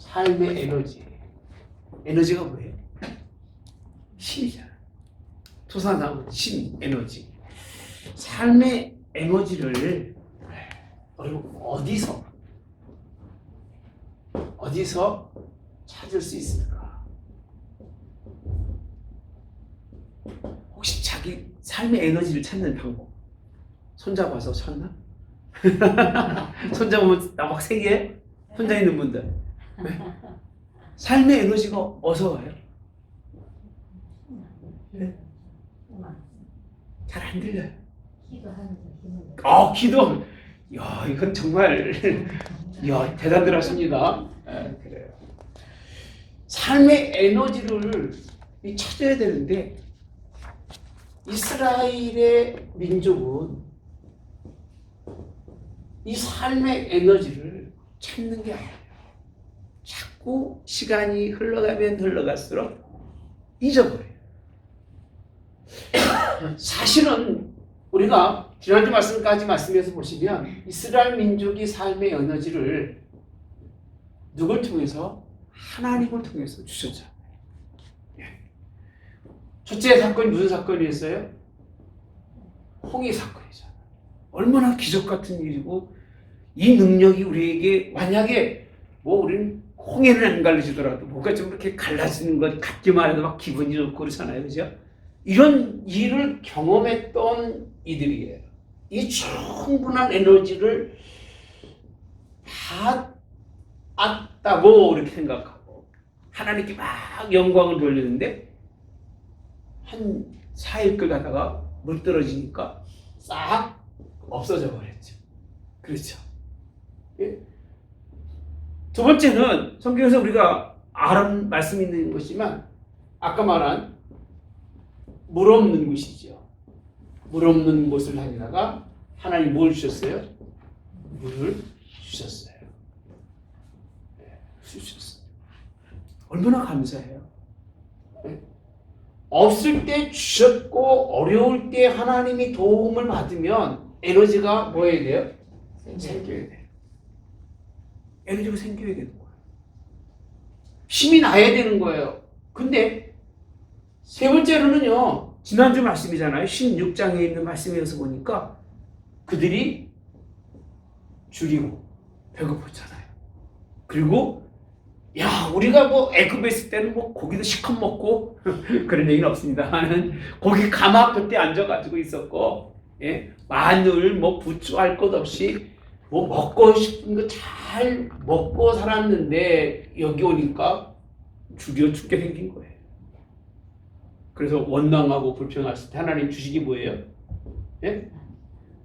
삶의 에너지. 에너지가 뭐예요? 힘이잖아. 토사나무 힘, 에너지. 삶의 에너지를 여러분 어디서 찾을 수 있을까? 혹시 자기 삶의 에너지를 찾는 방법 손잡아서 찾나? 손잡으면 나 막 생기해? 혼자 있는 분들 삶의 에너지가 어디서 와요? 네? 잘 안 들려요. 기도. 야, 이건 정말 야, 대단들 하십니다. 그래요. 삶의 에너지를 찾아야 되는데 이스라엘의 민족은 이 삶의 에너지를 찾는 게 아니에요. 자꾸 시간이 흘러가면 흘러갈수록 잊어버려요. 사실은 우리가 지난주 말씀까지 말씀해서 보시면 이스라엘 민족이 삶의 에너지를 누굴 통해서? 하나님을 통해서 주셨죠. 첫째 사건이 무슨 사건이었어요? 홍해 사건이죠. 얼마나 기적 같은 일이고 이 능력이 우리에게 만약에 우리는 홍해는 안 갈라지더라도 뭔가 좀 이렇게 갈라지는 것 같기만 해도 막 기분이 좋고 그렇잖아요. 그죠? 이런 일을 경험했던 이들이에요. 이 충분한 에너지를 받았다고 이렇게 생각하고 하나님께 막 영광을 돌리는데 한 4일걸 가다가 물 떨어지니까 싹 없어져 버렸죠. 그렇죠. 예? 두 번째는 성경에서 우리가 아는 말씀이 있는 것이지만 아까 말한 물 없는 곳이죠. 물 없는 곳을 다니다가 하나님 뭘 주셨어요? 물을 주셨어요. 네, 주셨어요. 얼마나 감사해요. 네? 없을 때 주셨고 어려울 때 하나님이 도움을 받으면 에너지가 뭐 해야 돼요? 생겨야 돼요. 에너지가 생겨야 되는 거예요. 힘이 나야 되는 거예요. 근데 세 번째로는요. 지난주 말씀이잖아요. 16장에 있는 말씀에서 보니까 그들이 줄이고 배고팠잖아요. 그리고 우리가 애굽에 있을 때는 고기도 실컷 먹고 그런 얘기는 없습니다만 고기 가마 곁에 앉아가지고 있었고 마늘 부추 할 것 없이 먹고 싶은 거 잘 먹고 살았는데 여기 오니까 줄여 죽게 생긴 거예요. 그래서 원망하고 불평했을 때 하나님 주식이 뭐예요?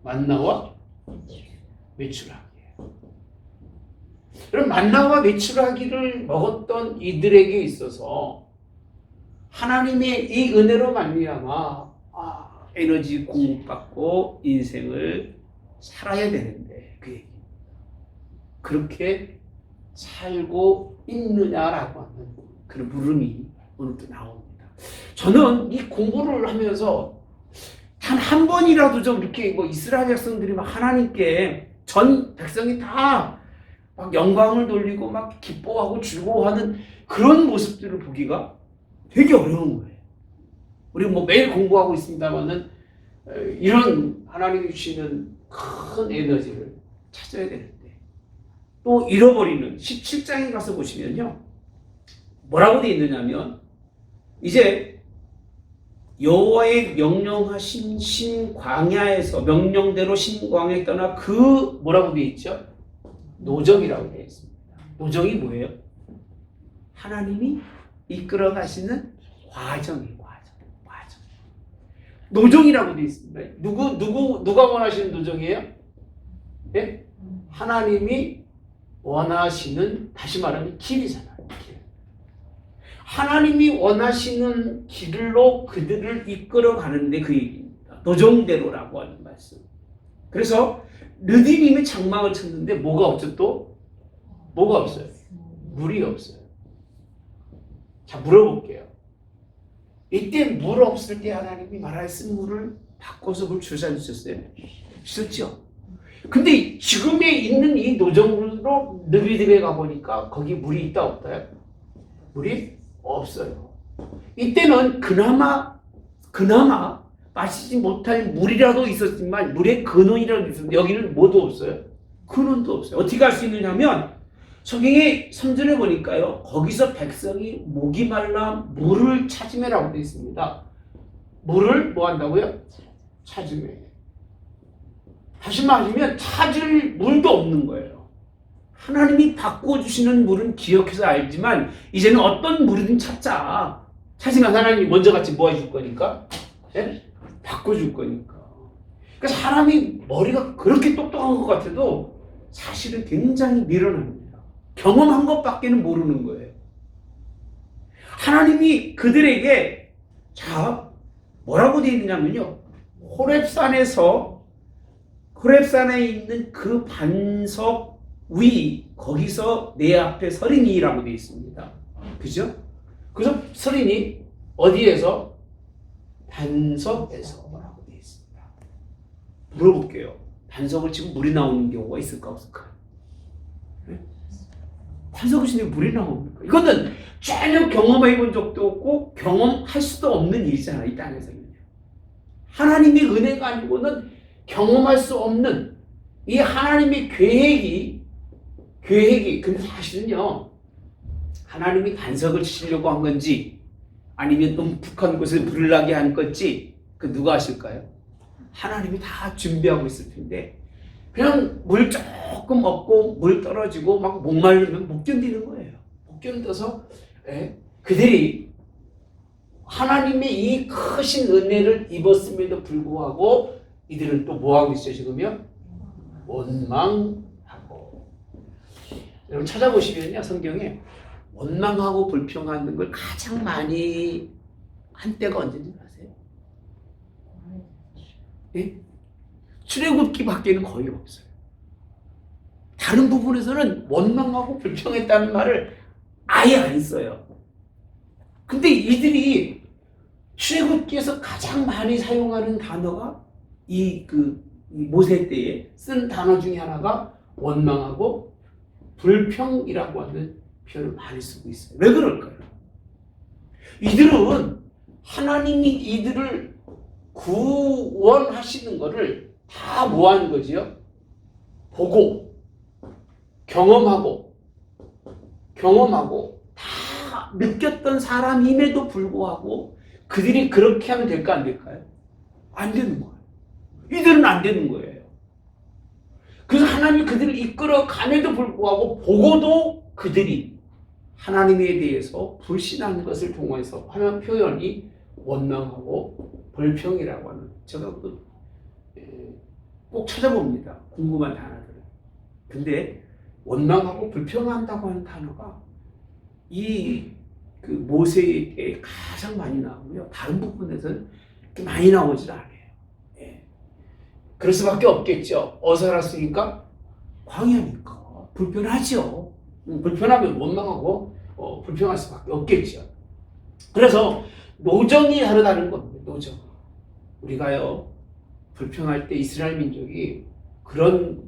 만나와 메추라기예요. 그럼 만나와 메추라기를 먹었던 이들에게 있어서 하나님의 이 은혜로 말미암아 에너지 공급받고 인생을 살아야 되는데 그 얘기. 그렇게 살고 있느냐라고 하는 그런 물음이 오늘도 나옵니다. 저는 이 공부를 하면서 단 한 번이라도 좀 이렇게 이스라엘 백성들이 막 하나님께 전 백성이 다 막 영광을 돌리고 막 기뻐하고 즐거워하는 그런 모습들을 보기가 되게 어려운 거예요. 우리 매일 공부하고 있습니다만은 이런 하나님이 주시는 큰 에너지를 찾아야 되는데 또 잃어버리는 17장에 가서 보시면요. 뭐라고 되어 있느냐면 이제 여호와의 명령하신 신광야에서 명령대로 신광야에 떠나 그 뭐라고 되어 있죠? 노정이라고 되어 있습니다. 노정이 뭐예요? 하나님이 이끌어 가시는 과정이에요. 과정. 노정이라고 되어 있습니다. 누가 원하시는 노정이에요? 예? 하나님이 원하시는, 다시 말하면 길이잖아요. 길. 하나님이 원하시는 길로 그들을 이끌어 가는데 그 얘기입니다. 노정대로라고 하는 말씀. 그래서 르디님이 장막을 쳤는데 뭐가 없죠 또? 뭐가 없어요? 물이 없어요. 자, 물어볼게요. 이때 물 없을 때 하나님이 말하신 물을 바꿔서 물 주셨어요? 주셨죠? 근데 지금에 있는 이 노정으로 바로 르비딤에 가보니까 거기 물이 있다 없다요? 물이 없어요. 이때는 그나마 마시지 못할 물이라도 있었지만 물의 근원이라도 있었는데 여기는 뭐도 없어요. 근원도 없어요. 어떻게 할 수 있느냐면 성경에 선전해 보니까요. 거기서 백성이 목이 말라 물을 찾으매라고 되어 있습니다. 물을 뭐 한다고요? 찾으매. 다시 말하면 찾을 물도 없는 거예요. 하나님이 바꿔주시는 물은 기억해서 알지만 이제는 어떤 물이든 찾으면 하나님이 먼저 같이 뭐 해줄 거니까? 네? 바꿔줄 거니까. 그러니까 사람이 머리가 그렇게 똑똑한 것 같아도 사실은 굉장히 미련합니다. 경험한 것밖에는 모르는 거예요. 하나님이 그들에게 뭐라고 되어 있느냐면요. 호렙산에 있는 그 반석 위 거기서 내 앞에 서리니라고 되어 있습니다. 그죠? 그래서 서리니 어디에서? 반석에서 라고 되어 있습니다. 물어볼게요. 반석을 치고 물이 나오는 경우가 있을까 없을까? 네? 반석을 치는데 물이 나옵니까? 이거는 전혀 경험해 본 적도 없고 경험할 수도 없는 일이잖아요. 이 땅에서는요. 하나님의 은혜가 아니고는 경험할 수 없는 이 하나님의 계획이 근데 사실은요. 하나님이 반석을 치려고 한 건지 아니면 음푹한 곳에 물을 나게 한 건지 그 누가 아실까요? 하나님이 다 준비하고 있을 텐데 그냥 물 조금 얻고 물 떨어지고 막 목마르면 못 견디는 거예요. 못 견뎌서 그들이 하나님의 이 크신 은혜를 입었음에도 불구하고 이들은 또 뭐하고 있어요 지금요? 원망하고. 여러분 찾아보시면요 성경에 원망하고 불평하는 걸 가장 많이 한 때가 언제인지 아세요? 예? 출애굽기밖에는 거의 없어요. 다른 부분에서는 원망하고 불평했다는 말을 아예 안 써요. 근데 이들이 출애굽기에서 가장 많이 사용하는 단어가 이 모세 때에 쓴 단어 중에 하나가 원망하고 불평이라고 하는 표현을 많이 쓰고 있어요. 왜 그럴까요? 이들은 하나님이 이들을 구원하시는 것을 다 뭐 하는 거지요? 보고 경험하고 다 느꼈던 사람임에도 불구하고 그들이 그렇게 하면 될까 안 될까요? 안 되는 거예요. 이들은 안 되는 거예요. 그래서 하나님이 그들을 이끌어 감에도 불구하고 보고도 그들이 하나님에 대해서 불신하는 것을 통해서 하는 표현이 원망하고 불평이라고 하는 제가 꼭 찾아봅니다. 궁금한 단어들을. 근데 원망하고 불평한다고 하는 단어가 이 모세에게 가장 많이 나오고요. 다른 부분에서는 그렇게 많이 나오질 않아요. 그럴 수밖에 없겠죠. 어디서 살았으니까? 광야니까. 불편하죠. 불편하면 원망하고 불평할 수밖에 없겠죠. 그래서 노정이 다르다는 겁니다. 노정. 우리가요 불평할 때 이스라엘 민족이 그런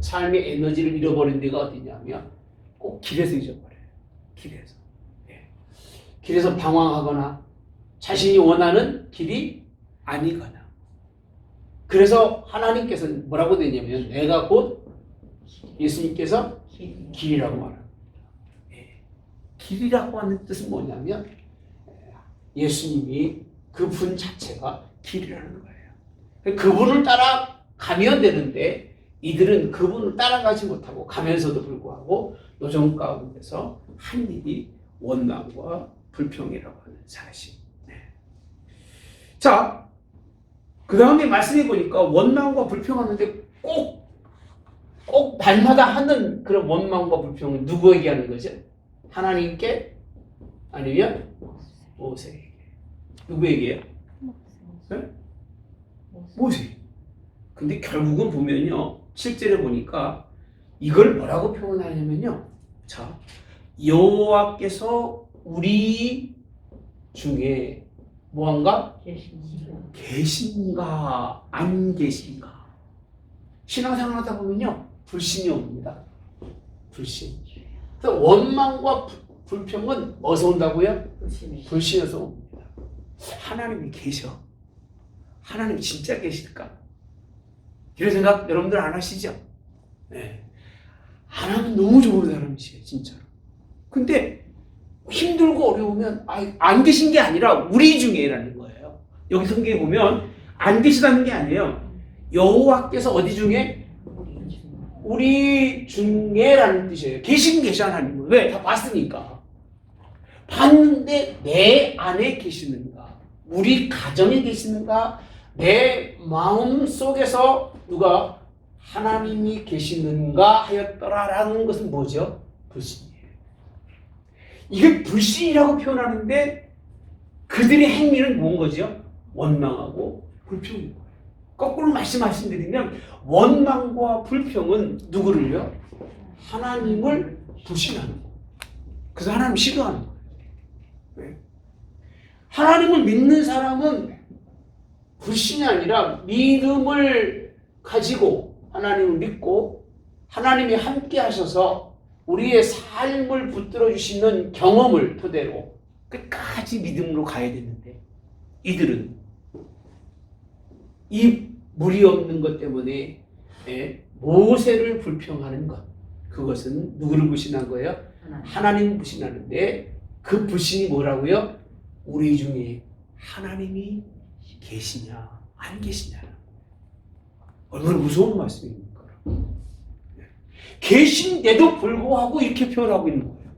삶의 에너지를 잃어버린 데가 어디냐면 꼭 길에서 잊어버려요. 길에서. 길에서 방황하거나 자신이 원하는 길이 아니거나. 그래서 하나님께서는 뭐라고 되냐면 내가 곧 예수님께서 길이라고 말합니다. 길이라고 하는 뜻은 뭐냐면 예수님이 그분 자체가 길이라는 거예요. 그분을 따라가면 되는데 이들은 그분을 따라가지 못하고 가면서도 불구하고 노정 가운데서 한 일이 원망과 불평이라고 하는 사실. 자, 그 다음에 말씀해 보니까 원망과 불평하는데 꼭 날마다 하는 그런 원망과 불평은 누구에게 하는 거죠? 하나님께 아니면 모세에게. 누구에게요? 네? 모세. 근데 결국은 보면요. 실제로 보니까 이걸 뭐라고 표현하냐면요. 자, 여호와께서 우리 중에 뭐한가? 계신가 안 계신가? 신앙생활 하다 보면요. 불신이 옵니다. 불신. 그래서 원망과 불평은 어디서 온다고요? 불신에서 옵니다. 하나님이 계셔. 하나님이 진짜 계실까? 이런 생각 여러분들 안 하시죠? 네. 하나님 너무 좋은 사람이시에요, 진짜로. 근데 힘들고 어려우면 안 계신 게 아니라 우리 중에라는 거예요. 여기 성경에 보면 안 계시다는 게 아니에요. 여호와께서 어디 중에? 우리 중에라는 뜻이에요. 계시는 하나님은. 왜? 다 봤으니까. 봤는데 내 안에 계시는가? 우리 가정에 계시는가? 내 마음 속에서 누가 하나님이 계시는가 하였더라라는 것은 뭐죠? 불신이에요. 이게 불신이라고 표현하는데 그들의 행위는 뭔 거죠? 원망하고 불평인 거예요. 거꾸로 말씀드리면 원망과 불평은 누구를요? 하나님을 불신하는 거예요. 그래서 하나님 싫어하는 거예요. 왜? 하나님을 믿는 사람은 불신이 아니라 믿음을 가지고 하나님을 믿고 하나님이 함께 하셔서 우리의 삶을 붙들어 주시는 경험을 토대로 끝까지 믿음으로 가야 되는데 이들은 이 물이 없는 것 때문에 모세를 불평하는 것, 그것은 누구를 불신한 거예요? 하나님 불신하는데 그 불신이 뭐라고요? 우리 중에 하나님이 계시냐 안 계시냐. 얼마나 무서운 말씀입니까? 계신데도 불구하고 이렇게 표현하고 있는 거예요.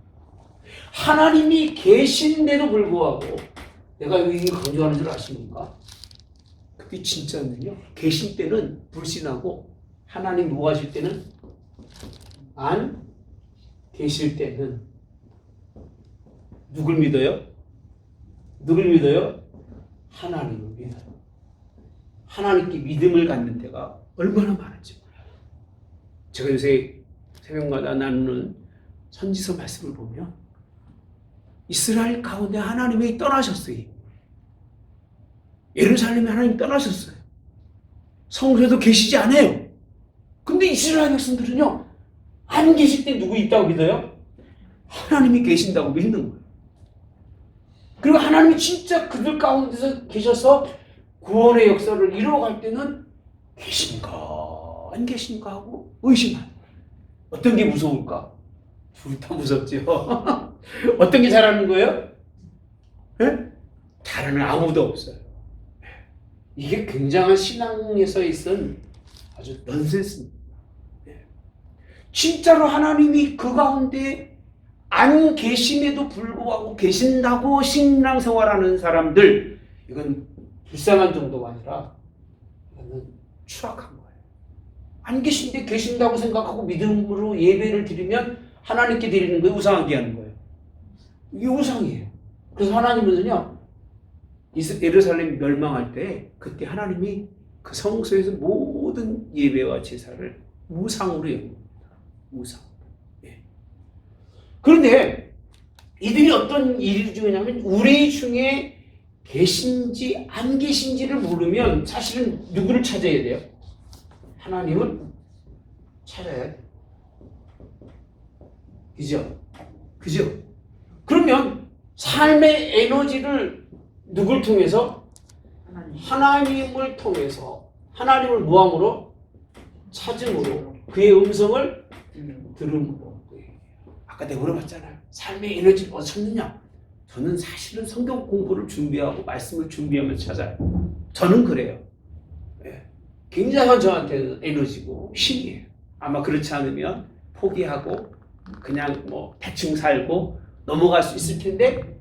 하나님이 계신데도 불구하고, 내가 여기 강조하는 줄 아십니까? 그게 진짜는요, 계신 때는 불신하고 하나님 무하실 때는 안 계실 때는 누굴 믿어요? 누굴 믿어요? 하나님을 믿어요. 하나님께 믿음을 갖는 데가 얼마나 많은지 몰라요. 제가 요새 새벽마다 나누는 선지서 말씀을 보면 이스라엘 가운데 하나님이 떠나셨어요. 예루살렘에 하나님 떠나셨어요. 성소에도 계시지 않아요. 근데 이스라엘 백성들은요, 안 계실 때 누구 있다고 믿어요? 하나님이 계신다고 믿는 거예요. 그리고 하나님이 진짜 그들 가운데서 계셔서 구원의 역사를 이루어갈 때는 계신가 안 계신가 하고 의심하는 거예요. 어떤 게 무서울까? 둘 다 무섭죠. 어떤 게 잘하는 거예요? 네? 잘하는 아무도 없어요. 이게 굉장한 신앙에서 있은 아주 넌센스입니다. 진짜로 하나님이 그 가운데 안 계심에도 불구하고 계신다고 신앙생활하는 사람들, 이건 불쌍한 정도가 아니라 이거는 추악한 거예요. 안 계신데 계신다고 생각하고 믿음으로 예배를 드리면 하나님께 드리는 거예요? 우상하게 하는 거예요? 이게 우상이에요. 그래서 하나님은요, 예루살렘이 멸망할 때 그때 하나님이 그 성소에서 모든 예배와 제사를 우상으로 여깁니다. 우상. 예. 그런데 이들이 어떤 일이 중요냐면 우리 중에 계신지 안 계신지를 모르면 사실은 누구를 찾아야 돼요? 하나님을 찾아야 돼요. 그죠? 그러면 삶의 에너지를 누굴 통해서? 하나님을 통해서, 하나님을 무함으로? 찾음으로, 그의 음성을 들음으로. 아까 내가 물어봤잖아요. 삶의 에너지를 어디서 찾느냐? 저는 사실은 성경 공부를 준비하고 말씀을 준비하면서 찾아요. 저는 그래요. 굉장한 저한테는 에너지고 힘이에요. 아마 그렇지 않으면 포기하고 그냥 뭐 대충 살고 넘어갈 수 있을 텐데,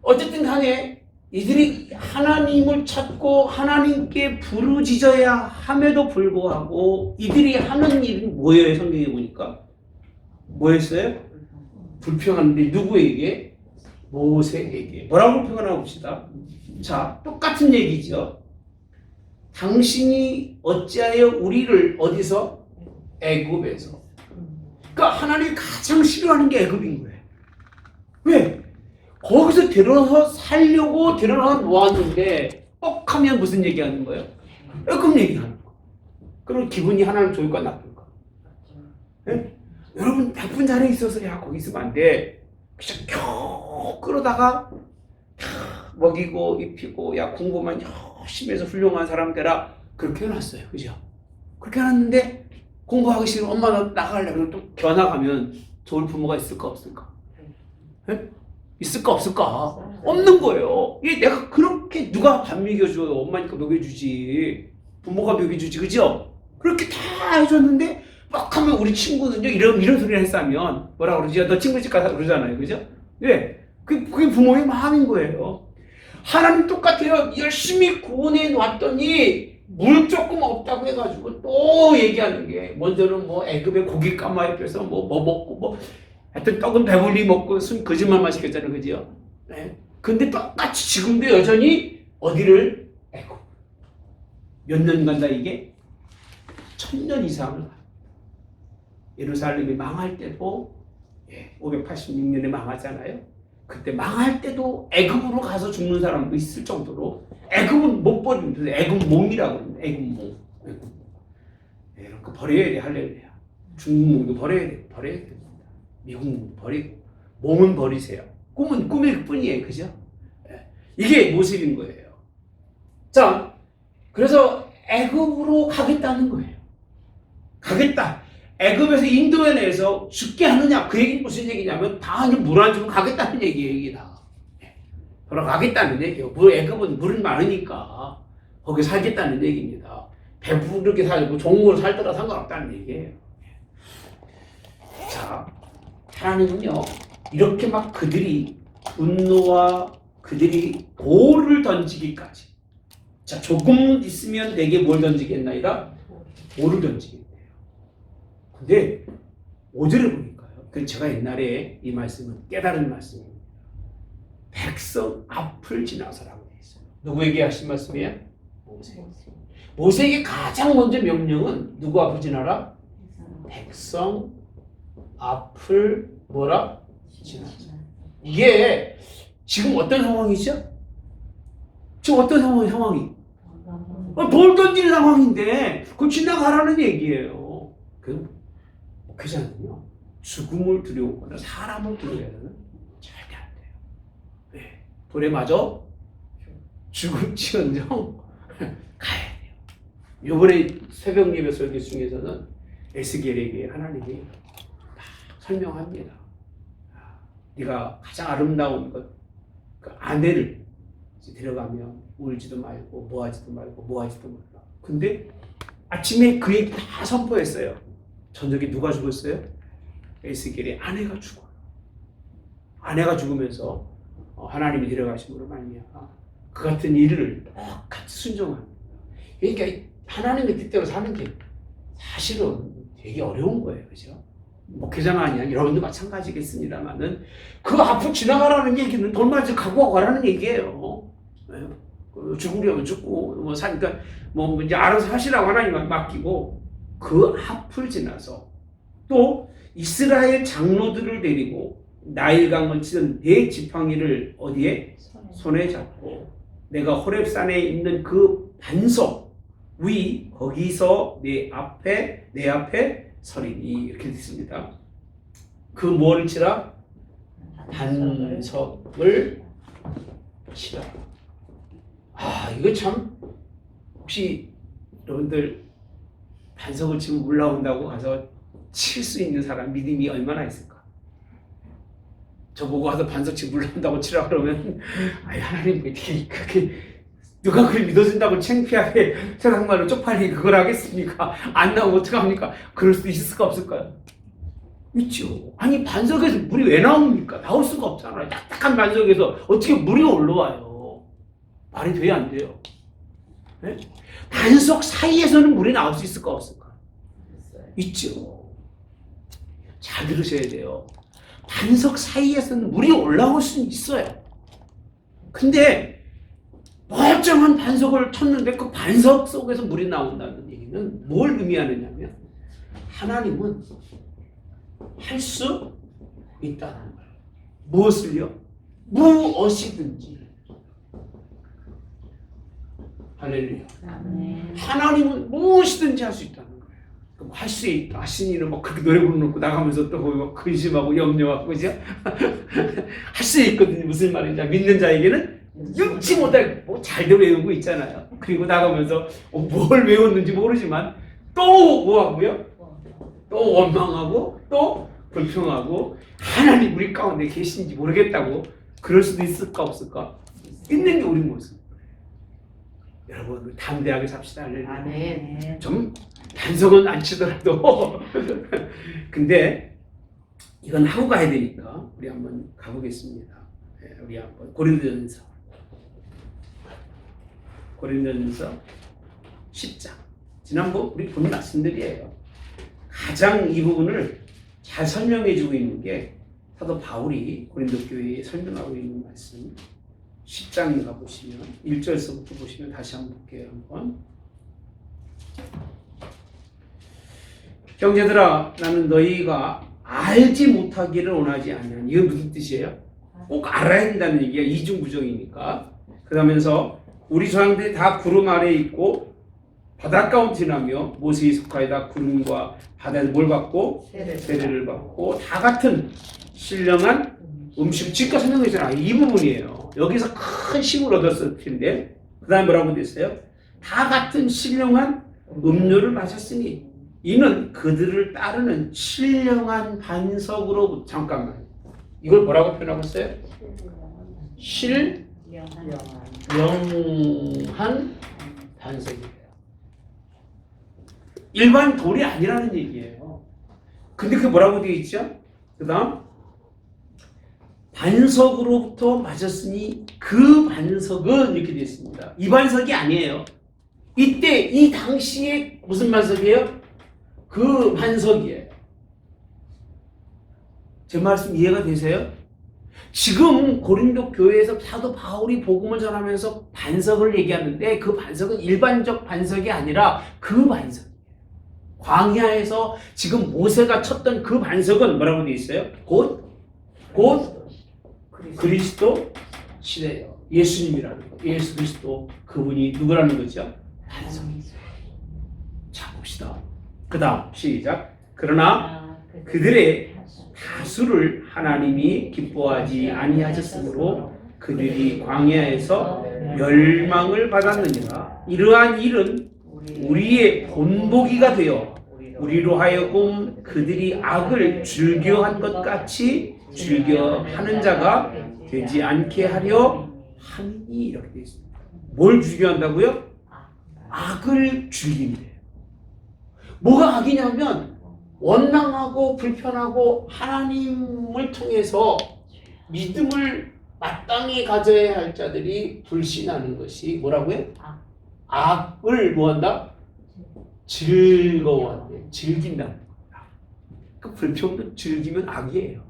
어쨌든 간에 이들이 하나님을 찾고 하나님께 부르짖어야 함에도 불구하고 이들이 하는 일은 뭐예요? 성경에 보니까 뭐였어요? 불평하는데 누구에게? 모세에게. 뭐라고 표현하고 봅시다. 자, 똑같은 얘기죠. 당신이 어찌하여 우리를 어디서? 애굽에서. 그러니까 하나님이 가장 싫어하는 게 애굽인 거예요. 왜? 거기서 데려서 살려고 데려서 놓았는데 뻑하면 무슨 얘기하는 거예요? 애굽 얘기하는 거. 그럼 기분이 하나님 좋을까 나쁠까? 예? 여러분 나쁜 자리에 있어서 야 거기 있으면 안 돼. 그냥 겨우 끌어다가 다 먹이고 입히고 야 공부만 열심히 해서 훌륭한 사람 되라 그렇게 해놨어요. 그죠? 그렇게 해놨는데 공부하기 싫으면 엄마 나 나갈래 그러면 또 겨나가면 좋을 부모가 있을까 없을까? 예? 있을까 없을까? 없는 거예요. 이게 내가 그렇게 누가 밥 먹여줘요? 엄마니까 먹여주지. 부모가 먹여주지, 그죠? 그렇게 다 해줬는데 막 하면 우리 친구는요 이런 소리를 했으면 뭐라 그러지? 너 친구 집 가서 그러잖아요, 그죠? 네, 그게 부모의 마음인 거예요. 하나님 똑같아요. 열심히 구원해 놨더니 물 조금 없다고 해가지고 또 얘기하는 게 먼저는 뭐 애굽의 고기 까마귀 뼈서 뭐 먹고 뭐 하여튼 떡은 배불리 먹고 순 거짓말만 시켰잖아요, 그죠? 네. 근데 똑같이 지금도 여전히 어디를 애굽 몇 년 간다 이게 1000년 이상을 가. 예루살렘이 망할 때도 586년에 망하잖아요. 그때 망할 때도 애굽으로 가서 죽는 사람도 있을 정도로 애굽은 못 버립니다. 애굽몽이라고 합니다. 애굽몽. 이런 거 버려야 돼. 할렐루야. 중국몽도 버려야 됩니다. 미국몽 버리고 몸은 버리세요. 꿈은 꿈일 뿐이에요. 그죠? 이게 모습인 거예요. 자, 그래서 애굽으로 가겠다는 거예요. 가겠다. 애굽에서 인도해내서 죽게 하느냐 그 얘기는 무슨 얘기냐면 다 물 안 주고 가겠다는 얘기예요. 이게 다 돌아가겠다는 얘기예요. 애굽은 물은 많으니까 거기 살겠다는 얘기입니다. 배부르게 살고 종으로 살더라 상관없다는 얘기예요. 자, 하나님은요 이렇게 막 그들이 분노와 그들이 돌을 던지기까지 자 조금 있으면 내게 뭘 던지겠나이다? 돌을 던지겠네요. 근데 5절을 보니까요. 그 제가 옛날에 이 말씀은 깨달은 말씀입니다. 백성 앞을 지나서라고 되어 있어요. 누구에게 하신 말씀이에요? 모세. 모세에게 가장 먼저 명령은 누구 앞을 지나라? 백성 앞을 뭐라? 지나서. 이게 지금 어떤 상황이죠? 지금 어떤 상황이? 돌 던지는 상황인데 그거 지나가라는 얘기예요. 그 목회자는요 죽음을 두려워하거나 사람을 두려워하는 절대 안 돼요. 네. 돌에 맞아 죽을지언정 가야 돼요. 이번에 새벽 예배 설교 중에서는 에스겔에게 하나님이 막 설명합니다. 네가 가장 아름다운 것, 그 아내를 데려가면 울지도 말고 뭐하지도 말고 뭐하지도 말라. 근데 아침에 그 얘기 다 선포했어요. 저녁에 누가 죽었어요? 에스겔의 아내가 죽어요. 아내가 죽으면서 하나님이 데려가심으로 말미암아 그 같은 일을 똑같이 순종합니다. 그러니까 하나님의 뜻대로 사는 게 사실은 되게 어려운 거예요, 그죠? 목회자가 아니야 여러분도 마찬가지겠습니다만은 그 앞으로 지나가라는 얘기는 돌맞이 각오하고 가라는 얘기예요. 죽으려면 죽고 뭐 사니까 뭐 이제 알아서 하시라고 하나님만 맡기고 그 앞을 지나서 또 이스라엘 장로들을 데리고 나일강을 치던 네 지팡이를 어디에? 손에 잡고 내가 호렙산에 있는 그 반석 위 거기서 내 앞에 서리니 이렇게 됐습니다. 그 뭐를 치라? 반석을 치라. 이거 참 혹시 여러분들 반석을 치면 올라온다고 가서 칠 수 있는 사람 믿음이 얼마나 있을까? 저보고 가서 반석 치고 올라온다고 치라 그러면 하나님 어떻게 그렇게 누가 그걸 믿어준다고 창피하게 세상말로 쪽팔리게 그걸 하겠습니까? 안 나오면 어떡합니까? 그럴 수도 있을까 없을까요? 있죠. 아니 반석에서 물이 왜 나옵니까? 나올 수가 없잖아요. 딱딱한 반석에서 어떻게 물이 올라와요? 말이 돼야 안 돼요. 네? 반석 사이에서는 물이 나올 수 있을까 없을까? 있죠. 잘 들으셔야 돼요. 반석 사이에서는 물이 올라올 수는 있어요. 근데 멀쩡한 반석을 쳤는데 그 반석 속에서 물이 나온다는 얘기는 뭘 의미하느냐면 하나님은 할 수 있다는 거예요. 무엇을요? 무엇이든지. 할렐루야. 하나님은 무엇이든지 할 수 있다는 거예요. 할 수 있다 하신 일은 막 그렇게 노래 부르놓고 나가면서 또 거기 막 근심하고 염려하고 그죠? 할 수 있거든요. 무슨 말인지 믿는 자에게는 육지 못할 뭐 잘도 외우고 있잖아요. 그리고 나가면서 뭘 외웠는지 모르지만 또 뭐하고요? 또 원망하고 또 불평하고 하나님 우리 가운데 계신지 모르겠다고 그럴 수도 있을까 없을까? 있는 게 우리 모습. 여러분 담대하게 삽시다. 아멘. 좀 반성은 안 치더라도 근데 이건 하고 가야 되니까 우리 한번 가보겠습니다. 우리 한번 고린도전서 10장 지난번 우리 본 말씀들이에요. 가장 이 부분을 잘 설명해주고 있는 게 사도 바울이 고린도 교회에 설명하고 있는 말씀 10장 가보시면 1절서부터 보시면 다시 한번 볼게요. 한번 형제들아 나는 너희가 알지 못하기를 원하지 않냐니 이건 무슨 뜻이에요? 꼭 알아야 된다는 얘기야. 이중부정이니까. 그러면서 우리 조상들이 다 구름 아래에 있고 바닷가운 지나며 모세의 속하에다 구름과 바다에서 뭘 받고? 세례를 받고 다 같은 신령한 음식 지금 설명했잖아. 이 부분이에요. 여기서 큰 힘을 얻었을 텐데 그 다음에 뭐라고 됐어요? 다 같은 신령한 음료를 마셨으니 이는 그들을 따르는 신령한 반석으로 잠깐만 이걸 뭐라고 표현하고 있어요? 신령한 반석이에요. 일반 돌이 아니라는 얘기예요. 근데 그게 뭐라고 되어 있죠? 그 다음 반석으로부터 맞았으니 그 반석은 이렇게 되어 있습니다. 이 반석이 아니에요. 이때 이 당시에 무슨 반석이에요? 그 반석이에요. 제 말씀 이해가 되세요? 지금 고린도 교회에서 사도 바울이 복음을 전하면서 반석을 얘기하는데 그 반석은 일반적 반석이 아니라 그 반석이에요. 광야에서 지금 모세가 쳤던 그 반석은 뭐라고 되어 있어요? 곧 그리스도 시대예요. 예수님이라는 거. 예수 그리스도 그분이 누구라는 거죠? 반석이죠. 자 봅시다. 그 다음 시작. 그러나 그들의 다수를 하나님이 기뻐하지 아니하셨으므로 그들이 광야에서 멸망을 받았느니라. 이러한 일은 우리의 본보기가 되어 우리로 하여금 그들이 악을 즐겨한 것 같이 즐겨하는 자가 되지 않게 하려 함이 이렇게 되어 있습니다. 뭘 즐겨한다고요? 악을 즐긴대요. 뭐가 악이냐면 원망하고 불편하고 하나님을 통해서 믿음을 마땅히 가져야 할 자들이 불신하는 것이 뭐라고요? 악을 뭐한다? 즐거워한대. 즐긴다는 겁니다. 그 불평도 즐기면 악이에요.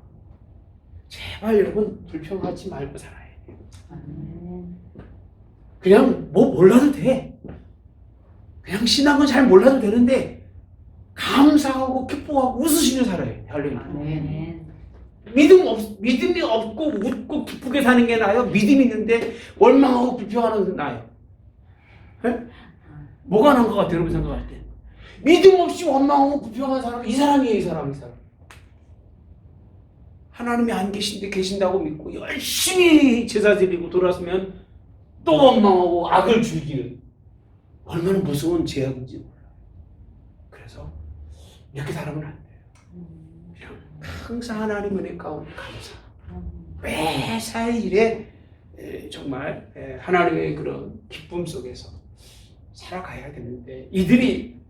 제발 여러분 불평하지 말고 살아야 돼요. 그냥 뭐 몰라도 돼. 그냥 신앙은 잘 몰라도 되는데 감사하고 기뻐하고 웃으시며 살아야 돼. 할렐루야. 믿음이 없고 웃고 기쁘게 사는 게 나아요? 믿음이 있는데 원망하고 불평하는 게 나아요? 네? 뭐가 나은 것 같아요? 여러분 생각할 때 믿음 없이 원망하고 불평하는 사람 이 사람이에요. 이 사람. 하나님이 안 계신데 계신다고 믿고 열심히 제사 드리고 돌아서면 또 원망하고 악을 즐기는 얼마나 무서운 죄악인지 몰라요. 그래서 이렇게 살아면 안 돼요. 그냥 항상 하나님 은혜 가운데 감사. 매사의 일에 정말 하나님의 그런 기쁨 속에서 살아가야 되는데 이들이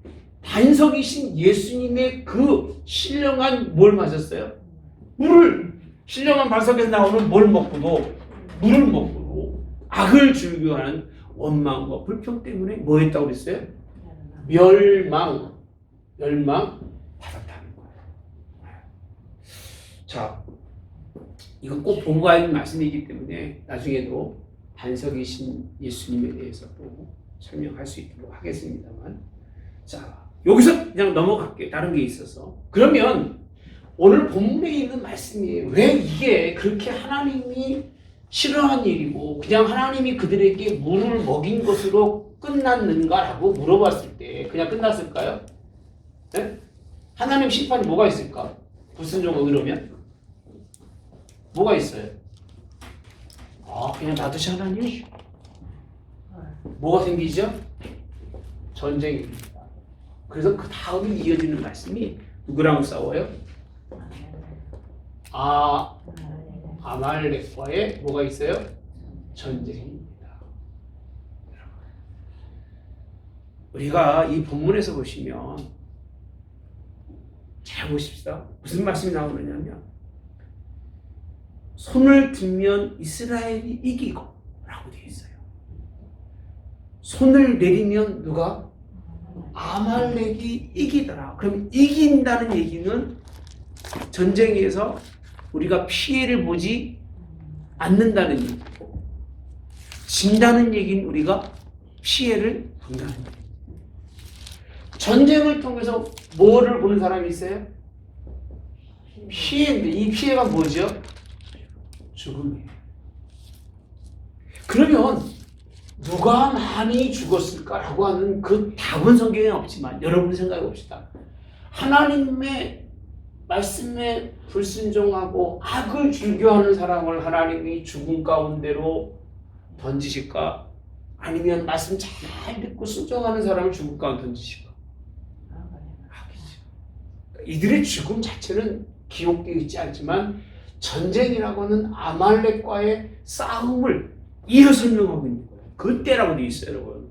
반석이신 예수님의 그 신령한 뭘 마셨어요? 물을 신령한 반석에서 나오는 뭘 먹고도 물을 먹고도 악을 즐겨하는 원망과 불평 때문에 뭐 했다고 그랬어요? 멸망 받았다는 거예요. 자, 이건 꼭 보고 가야 하는 말씀이기 때문에 나중에도 반석이신 예수님에 대해서 또 설명할 수 있도록 하겠습니다만, 자 여기서 그냥 넘어갈게요. 다른 게 있어서. 그러면 오늘 본문에 있는 말씀이 왜 이게 그렇게 하나님이 싫어한 일이고 그냥 하나님이 그들에게 물을 먹인 것으로 끝났는가라고 물어봤을 때 그냥 끝났을까요? 네? 하나님 심판이 뭐가 있을까? 불순종을 이러면 뭐가 있어요? 그냥 놔두시 하나님. 뭐가 생기죠? 전쟁입니다. 그래서 그 다음에 이어지는 말씀이 누구랑 싸워요? 아말렉과의 뭐가 있어요? 전쟁입니다. 우리가 이 본문에서 보시면 잘 보십시다. 무슨 말씀이 나오느냐면 손을 들면 이스라엘이 이기고 라고 되어 있어요. 손을 내리면 누가? 아말렉이 이기더라. 그럼 이긴다는 얘기는 전쟁에서 우리가 피해를 보지 않는다는 얘기고, 진다는 얘기는 우리가 피해를 본다는 얘기예요. 전쟁을 통해서 뭐를 보는 사람이 있어요? 피해인데 이 피해가 뭐죠? 죽음이에요. 그러면 누가 많이 죽었을까라고 하는 그 답은 성경에 없지만 여러분 생각해 봅시다. 하나님의 말씀에 불순종하고 악을 즐겨하는 사람을 하나님이 죽음 가운데로 던지실까? 아니면 말씀 잘 듣고 순종하는 사람을 죽음 가운데 던지실까? 이들의 죽음 자체는 기록되어 있지 않지만 전쟁이라고 하는 아말렉과의 싸움을 이어 설명하고 있는 거예요. 그때라고 되어 있어요, 여러분.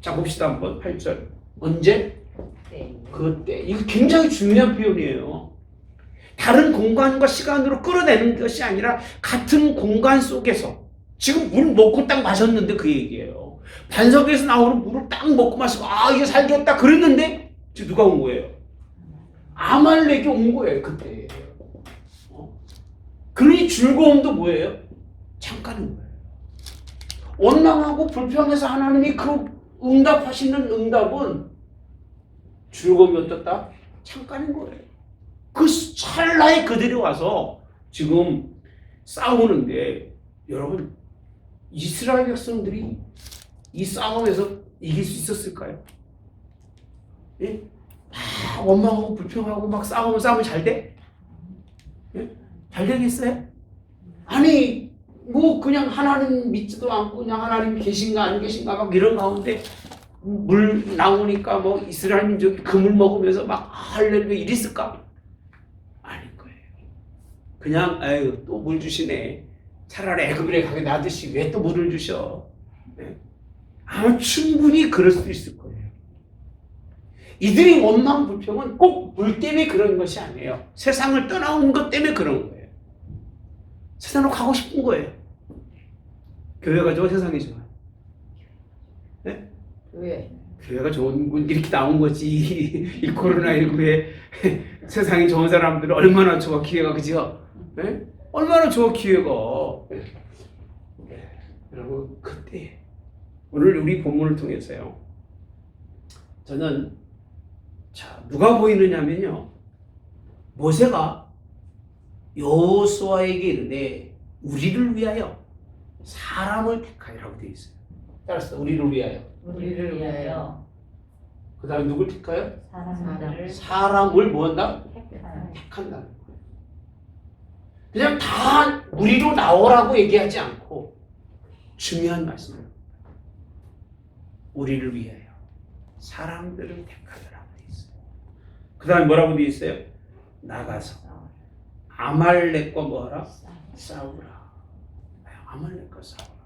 자, 봅시다 한번 8절. 언제? 그때. 이거 굉장히 중요한 표현이에요. 다른 공간과 시간으로 끌어내는 것이 아니라 같은 공간 속에서 지금 물 먹고 딱 마셨는데 그 얘기예요. 반석에서 나오는 물을 딱 먹고 마시고 이제 살겠다 그랬는데 지금 누가 온 거예요? 아말렉이 온 거예요, 그때. 그러니 즐거움도 뭐예요? 잠깐인 거예요. 원망하고 불평해서 하나님이 그 응답하시는 응답은 즐거움이 어떻다? 잠깐인 거예요. 그 찰나에 그들이 와서 지금 싸우는데 여러분 이스라엘 백성들이 이 싸움에서 이길 수 있었을까요? 예? 원망하고 불평하고 막 싸우면 잘 돼? 예? 잘 되겠어요? 아니 뭐 그냥 하나님 믿지도 않고 그냥 하나님 계신가 안 계신가 막 이런 가운데 물 나오니까 뭐 이스라엘 민족이 그물 먹으면서 막 할렐루야 이랬을까? 아닐 거예요. 그냥 또 물 주시네. 차라리 애굽에 가게 놔두시 왜 또 물을 주셔? 네? 아마 충분히 그럴 수도 있을 거예요. 이들이 원망 불평은 꼭 물 때문에 그런 것이 아니에요. 세상을 떠나온 것 때문에 그런 거예요. 세상으로 가고 싶은 거예요. 교회가 좋아, 세상이 좋아? 네? 교회가 좋은 건 이렇게 나온 거지. 이 코로나19에 세상이 좋은 사람들은 얼마나 좋아, 기회가, 그죠? 네? 얼마나 좋아, 기회가. 여러분, 그때 오늘 우리 본문을 통해서요. 저는 누가 보이느냐면요. 모세가 여호수아에게 이르되 우리를 위하여 사람을 택하여라고 되어 있어요. 따라서 우리를 위하여. 우리를 위하여. 그 다음에 누굴 택하여? 사람을 뭐한다? 택한다는 거예요. 그냥 다 우리로 나오라고 얘기하지 않고 중요한 말씀을 우리를 위하여 사람들을 택하더라고 되어 있어요. 그 다음에 뭐라고 되어 있어요? 나가서 아말렉과 뭐하라? 싸우라. 아말렉과 싸우라.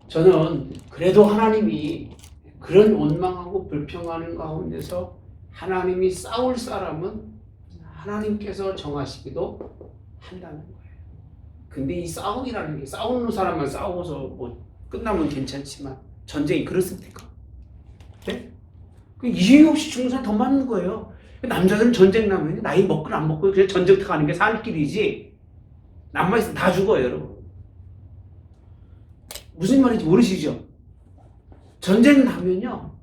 저는 그래도 하나님이 그런 원망하고 불평하는 가운데서 하나님이 싸울 사람은 하나님께서 정하시기도 한다는 거예요. 근데 이 싸움이라는 게 싸우는 사람만 싸우고서 뭐 끝나면 괜찮지만 전쟁이 그렇습니까? 네? 이유 없이 죽는 사람 더 많은 거예요. 남자들은 전쟁 나면 나이 먹고 안 먹고 그냥 전쟁터 가는 게 살 길이지 남아있으면 다 죽어요, 여러분. 무슨 말인지 모르시죠? 전쟁 나면요,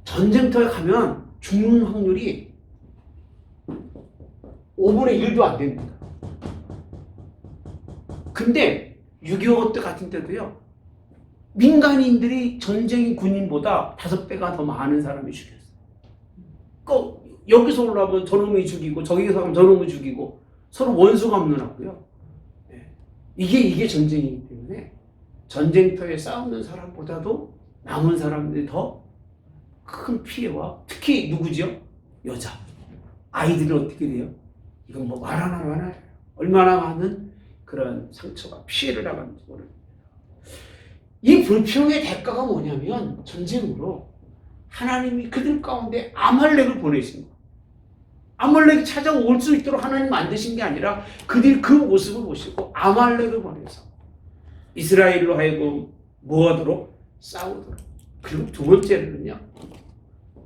전쟁터에 가면 죽는 확률이 5분의 1도 안 됩니다. 근데 6.25 때 같은 때도요, 민간인들이 전쟁 군인보다 5배가 더 많은 사람이 죽였어요. 여기서 올라오면 저놈이 죽이고 저기서 가면 저놈이 죽이고 서로 원수가 없느라고요. 예. 이게 전쟁이기 때문에 전쟁터에 싸우는 사람보다도 남은 사람들이 더 큰 피해와 특히 누구죠? 여자. 아이들은 어떻게 돼요? 이건 뭐 말하나 마나 얼마나 많은 그런 상처가 피해를 나가는지 모릅니다. 이 불평의 대가가 뭐냐면 전쟁으로 하나님이 그들 가운데 아말렉을 보내신 거예요. 아말렉이 찾아올 수 있도록 하나님 만드신 게 아니라 그들이 그 모습을 보시고 아말렉을 보내서 이스라엘로 하여금 뭐하도록 싸우도록. 그리고 두 번째는요,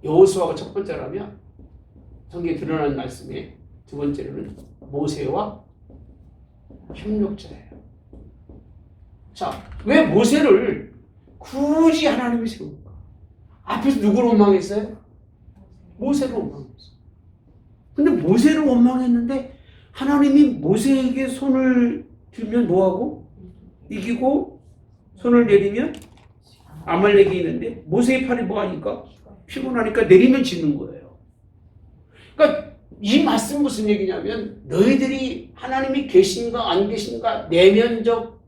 여호수아가 첫 번째라면 성경에 드러난 말씀에 두 번째로는 모세와 협력자예요. 자, 왜 모세를 굳이 하나님이 세울까? 앞에서 누구를 원망했어요? 모세를 원망했어요. 근데 모세를 원망했는데 하나님이 모세에게 손을 들면 뭐하고? 이기고 손을 내리면 아말렉이 있는데 모세의 팔이 뭐하니까? 피곤하니까 내리면 지는 거예요. 그러니까 이 말씀 무슨 얘기냐면 너희들이 하나님이 계신가 안 계신가 내면적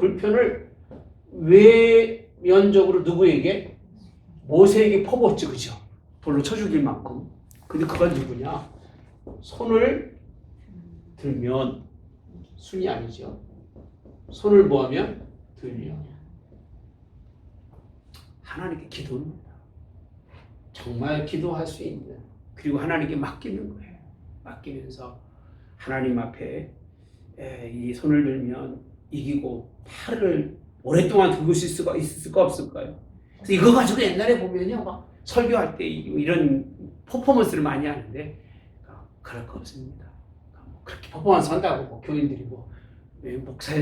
불편을 외면적으로 누구에게? 모세에게 퍼붓지, 그죠? 돌로 쳐 죽일 만큼. 근데 그건 누구냐? 손을 들면 순이 아니죠. 손을 뭐하면? 들면. 하나님께 기도합니다. 정말 기도할 수 있는, 그리고 하나님께 맡기는 거예요. 맡기면서 하나님 앞에 이 손을 들면 이기고 팔을 오랫동안 들고 있을 수가 없을까요? 그래서 이거 가지고 옛날에 보면요, 막 설교할 때 이런 퍼포먼스를 많이 하는데 그럴 거 없습니다. 그렇게 퍼포먼스 한다고 뭐 교인들이 뭐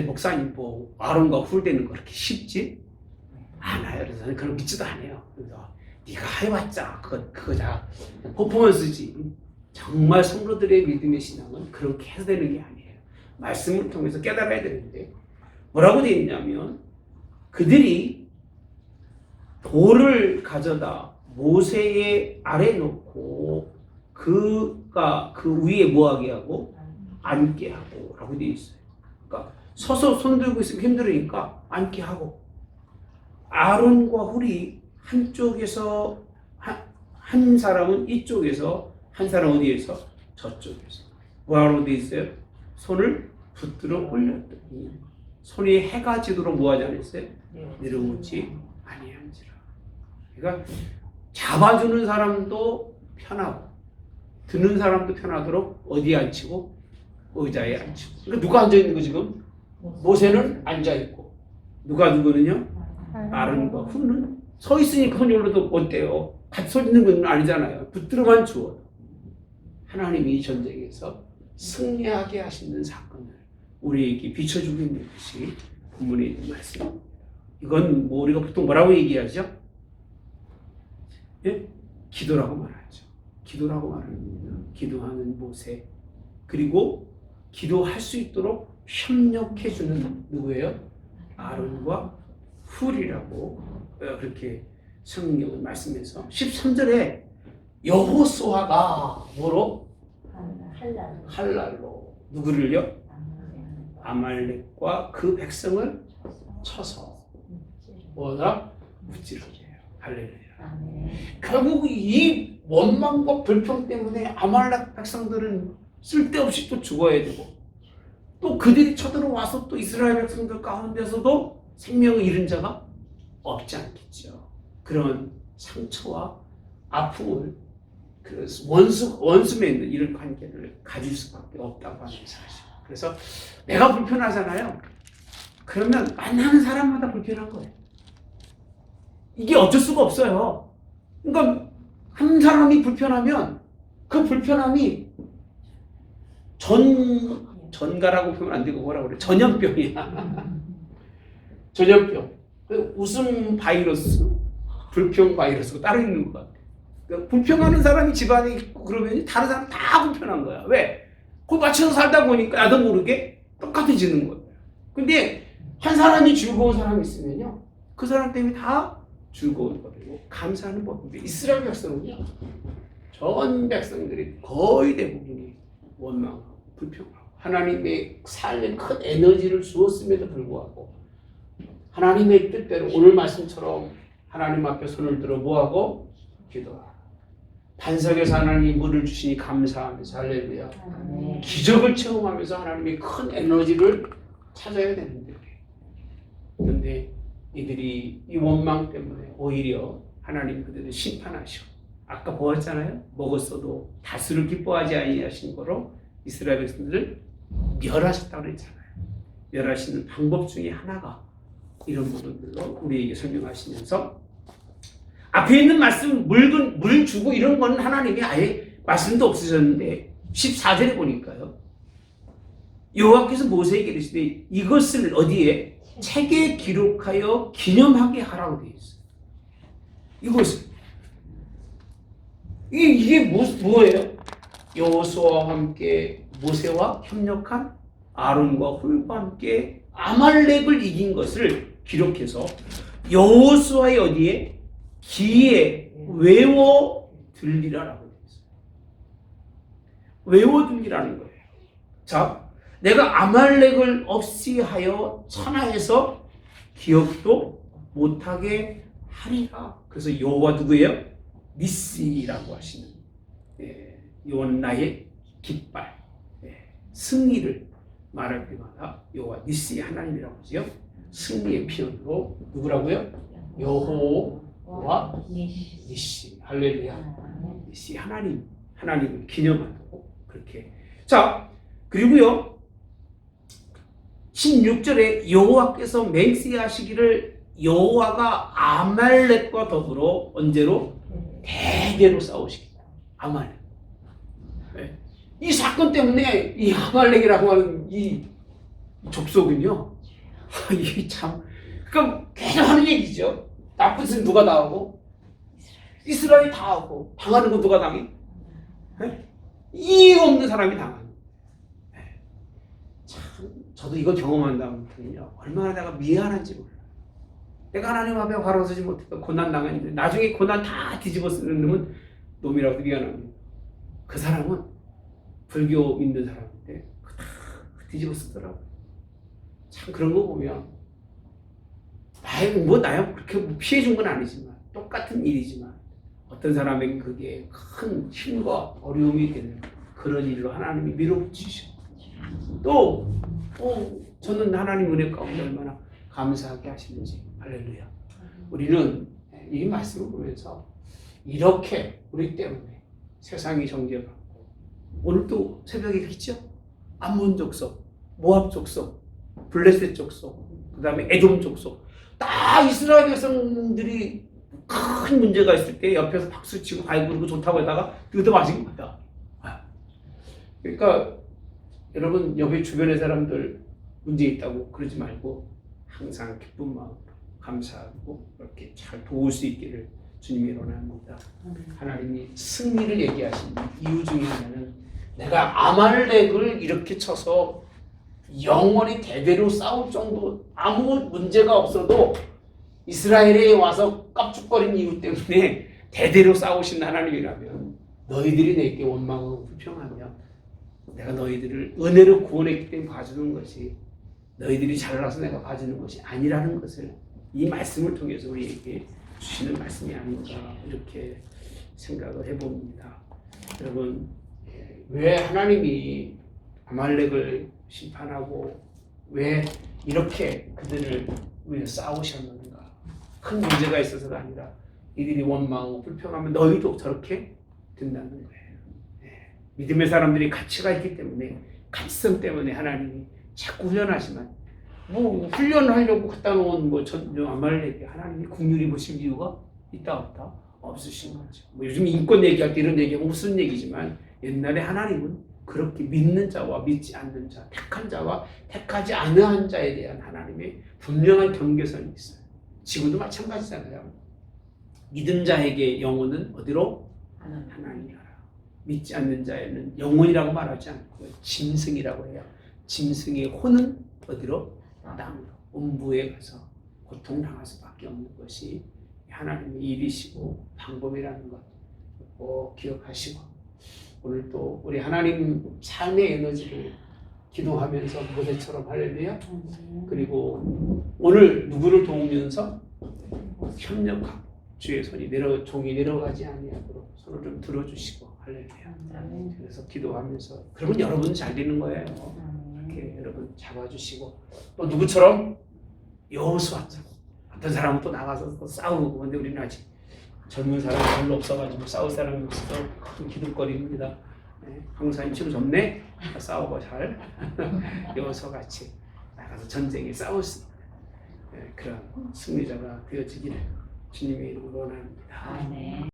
목사님 뭐 아론과 훌대는 거 그렇게 쉽지 않아요. 그래서 저는 그런 믿지도 않아요. 그래서 네가 해봤자 그거 다 퍼포먼스지. 정말 성도들의 믿음의 신앙은 그렇게 해서 되는 게 아니에요. 말씀을 통해서 깨달아야 되는데 뭐라고 되어 있냐면 그들이 돌을 가져다 모세의 아래 놓고 그가 그 위에 뭐하게 하고 앉게 하고 라고 되어 있어요. 그러니까 서서 손 들고 있으면 힘들으니까 앉게 하고 아론과 훌이 한쪽에서 한 사람은 이쪽에서 한 사람은 어디에서? 저쪽에서. 뭐라고 되어 있어요? 손을 붙들어 올렸더니 손이 해가 지도록 뭐하지 않았어요? 내려오지 아니한지라. 그러니까 잡아주는 사람도 편하고 드는 사람도 편하도록 어디에 앉히고? 의자에 앉히고. 그러니까 누가 앉아있는 거 지금? 모세는 앉아있고 누구는요? 아론과 훌은 서 있으니까 혼혈로도 어때요? 같이 서 있는 건 아니잖아요. 붙들어만 주어도 하나님이 이 전쟁에서 승리하게 하시는 사건을 우리에게 비춰주고 있는 것이 본문에 있는 말씀입니다. 이건 뭐 우리가 보통 뭐라고 얘기하죠? 예? 기도라고 말하죠. 기도라고 말합니다. 기도하는 모세, 그리고 기도할 수 있도록 협력해주는 누구예요? 아론과 훌이라고 그렇게 성경은 말씀해서 13절에 여호수아가 뭐로? 할랄로 누구를요? 아말렉과 그 백성을 쳐서 뭐라? 무찌르게요. 할렐루야. 결국 이 원망과 불평 때문에 아말렉 백성들은 쓸데없이 또 죽어야 되고 또 그들이 쳐들어와서 또 이스라엘 백성들 가운데서도 생명을 잃은 자가 없지 않겠죠. 그런 상처와 아픔을 그 원수 맺는 이런 관계를 가질 수밖에 없다고 하는 사실. 그래서 내가 불편하잖아요. 그러면 만나는 사람마다 불편한 거예요. 이게 어쩔 수가 없어요. 그러니까 한 사람이 불편하면 그 불편함이 전가라고 표현 안 되고 뭐라고 그래? 전염병이야. 전염병. 웃음 바이러스, 불평 바이러스가 따로 있는 것 같아. 그러니까 불평하는 사람이 집안에 있고 그러면 다른 사람 다 불편한 거야. 왜? 그걸 맞춰서 살다 보니까 나도 모르게 똑같아지는 거예요. 근데 한 사람이 즐거운 사람이 있으면요, 그 사람 때문에 다 즐거운 거고 감사하는 법인데 이스라엘 백성은요 전 백성들이 거의 대부분이 원망하고 불평하고 하나님의 삶에 큰 에너지를 주었음에도 불구하고 하나님의 뜻대로 오늘 말씀처럼 하나님 앞에 손을 들어 뭐하고 기도하라. 반석에서 하나님이 물을 주시니 감사하면서 할렐루야. 기적을 체험하면서 하나님의 큰 에너지를 찾아야 되는데 그런데 이들이 이 원망 때문에 오히려 하나님 그들을 심판하시고 아까 보았잖아요. 먹었어도 다스를 기뻐하지 아니하신 거로 이스라엘 백성들을 멸하셨다고 그랬잖아요. 멸하시는 방법 중에 하나가 이런 부분들로 우리에게 설명하시면서 앞에 있는 말씀 물 주고 이런 건 하나님이 아예 말씀도 없으셨는데 14절에 보니까요. 여호와께서 모세에게 이르시되 이것을 어디에 책에 기록하여 기념하게 하라고 되어 있어요. 이것을 이게 뭐예요? 여호수아와 함께 모세와 협력한 아론과 홀과 함께 아말렉을 이긴 것을 기록해서 여호수아의 어디에 기에 외워 들리라라고 되어 있어요. 외워 들리라는 거예요. 자, 내가 아말렉을 없이 하여 천하에서 기억도 못하게 하리라. 그래서 여호와 누구예요? 니시라고 하시는 이건 나의 깃발, 승리를 말할 때마다 여호와 니시 하나님이라고 하죠. 승리의 표현으로 누구라고요? 여호와 니시. 할렐루야. 니시 하나님을 기념하고 그렇게. 자, 그리고요 16절에 여호와께서 맹세하시기를 여호와가 아말렉과 더불어 언제로 대대로 싸우시겠다. 아말렉. 네. 이 사건 때문에 이 아말렉이라고 하는 이 족속은요. 이게 참 그러니까 계속 하는 얘기죠. 나쁜 짓은 누가 다 하고 이스라엘이 다 하고 당하는 건 누가 당해? 네? 이해가 없는 사람이 당하는. 네. 참 저도 이거 경험한 다음에는요. 얼마나 내가 미안한지 몰라요. 내가 하나님 앞에 바로 서지 못해서 고난당했는데 나중에 고난 다 뒤집어 쓰는 놈은 놈이라고 미안합니다. 그 사람은 불교 믿는 사람인데 다 뒤집어 쓰더라고요. 참 그런 거 보면 나야 그렇게 피해 준 건 아니지만 똑같은 일이지만 어떤 사람에게 그게 큰 힘과 어려움이 되는 그런 일로 하나님이 밀어붙이셔. 또 저는 하나님 은혜 가운데 얼마나 감사하게 하시는지. 할렐루야. 우리는 이 말씀을 보면서 이렇게 우리 때문에 세상이 정죄받고 오늘도 새벽에 있죠? 암몬 족속, 모압 족속, 블레셋 족속, 그 다음에 에돔 족속 다 이스라엘 백성들이 큰 문제가 있을 때 옆에서 박수치고 가위 부르고 좋다고 하다가 그것도 맞은 겁니다. 그러니까 여러분 옆에 주변의 사람들 문제 있다고 그러지 말고 항상 기쁜 마음으로 감사하고 그렇게 잘 도울 수 있기를 주님이 원합니다. 하나님이 승리를 얘기하신 이유 중에 하나는 내가 아말렉을 이렇게 쳐서 영원히 대대로 싸울 정도 아무 문제가 없어도 이스라엘에 와서 깝죽거린 이유 때문에 대대로 싸우신 하나님이라면 너희들이 내게 원망하고 불평하며 내가 너희들을 은혜로 구원했기 때문에 봐주는 것이 너희들이 잘나서 내가 봐주는 것이 아니라는 것을 이 말씀을 통해서 우리에게 주시는 말씀이 아닌가 이렇게 생각을 해봅니다. 여러분 왜 하나님이 아말렉을 심판하고 왜 이렇게 그들을 위해 싸우셨는가? 큰 문제가 있어서가 아니라 이들이 원망하고 불평하면 너희도 저렇게 된다는 거예요. 믿음의 사람들이 가치가 있기 때문에 가치성 때문에 하나님이 자꾸 훈련하시면 훈련하려고 갖다 놓은 아말렉에 하나님이 긍휼히 보실 이유가 있다 없다? 없으신 거죠. 요즘 인권 얘기할 때 이런 얘기하면 무슨 얘기지만 옛날에 하나님은 그렇게 믿는 자와 믿지 않는 자, 택한 자와 택하지 않은 자에 대한 하나님의 분명한 경계선이 있어요. 지금도 마찬가지잖아요. 믿은 자에게 영혼은 어디로? 하나님이라. 믿지 않는 자에는 영혼이라고 말하지 않고 짐승이라고 해요. 짐승의 혼은 어디로? 땅으로. 음부에 가서 고통당할 수밖에 없는 것이 하나님의 일이시고 방법이라는 것. 꼭 기억하시고 오늘 또 우리 하나님 삶의 에너지를 기도하면서 모세처럼 할렐루야. 그리고 오늘 누구를 도우면서 협력하고 주의 손이 종이 내려가지 아니하도록 손을 좀 들어주시고 할렐루야. 그래서 기도하면서 그러면 여러분 잘 되는 거예요. 이렇게 여러분 잡아주시고 또 누구처럼 여호수아처럼 어떤 사람은 또 나가서 또 싸우고 근데 우리는 아직 젊은 사람이 별로 없어가지고 싸울 사람이 없어서 큰 기둥거리입니다. 네, 항상 치료 좋네 싸우고 잘 여호수아 같이 나가서 전쟁에 싸울 수 있는 그런 승리자가 되어지기를 주님의 이름으로 원합니다. 네.